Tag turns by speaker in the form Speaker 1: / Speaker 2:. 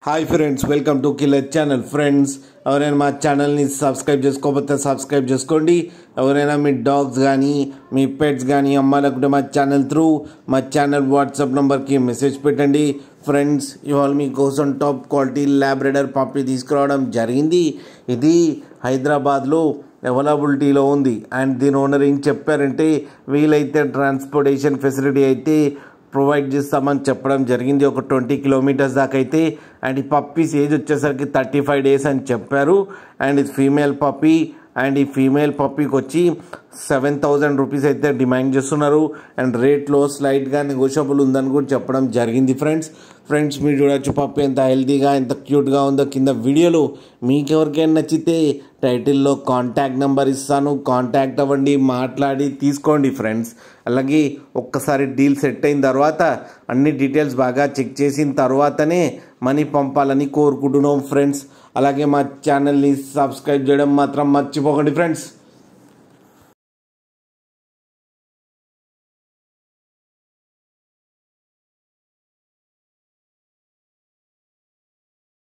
Speaker 1: Hi friends, welcome to killer channel. Friends, ఎవరైనా మా ఛానల్ని సబ్స్క్రైబ్ చేసుకోకపోతే సబ్స్క్రైబ్ చేసుకోండి. ఎవరైనా మీ డాగ్స్ కానీ మీ పెట్స్ కానీ అమ్మాలనుకుంటే మా ఛానల్ వాట్సాప్ నెంబర్కి మెసేజ్ పెట్టండి. ఫ్రెండ్స్, ఇవాళ మీకోసం టాప్ క్వాలిటీ ల్యాబ్రెడర్ పప్పీ తీసుకురావడం జరిగింది. ఇది హైదరాబాద్లో అవైలబిలిటీలో ఉంది. అండ్ దీని ఓనర్ ఏం చెప్పారంటే, వీలైతే ట్రాన్స్పోర్టేషన్ ఫెసిలిటీ అయితే ప్రొవైడ్ చేస్తామని చెప్పడం జరిగింది. ఒక 20 కిలోమీటర్స్ దాకా అయితే. అండ్ ఈ పప్పీస్ ఏజ్ వచ్చేసరికి 35 డేస్ అని చెప్పారు. అండ్ ఇది ఫీమేల్ పప్పీ. అండ్ ఈ ఫీమేల్ పప్పీకి వచ్చి 7,000 రూపీస్ అయితే డిమాండ్ చేస్తున్నారు. అండ్ రేట్లో స్లైట్గా నెగోషియబుల్ ఉందని కూడా చెప్పడం జరిగింది. ఫ్రెండ్స్ మీరు చూడొచ్చు పప్పీ ఎంత హెల్తీగా ఎంత క్యూట్గా ఉందో. కింద వీడియోలో మీకు ఎవరికైనా నచ్చితే టైటిల్లో కాంటాక్ట్ నెంబర్ ఇస్తాను, కాంటాక్ట్ అవ్వండి, మాట్లాడి తీసుకోండి ఫ్రెండ్స్. అలాగే ఒక్కసారి డీల్ సెట్ అయిన తర్వాత అన్ని డీటెయిల్స్ బాగా చెక్ చేసిన తర్వాతనే మనీ పంపాలని కోరుకుంటున్నాం ఫ్రెండ్స్. అలాగే మా ఛానల్ని సబ్స్క్రైబ్ చేయడం మాత్రం మర్చిపోకండి ఫ్రెండ్స్.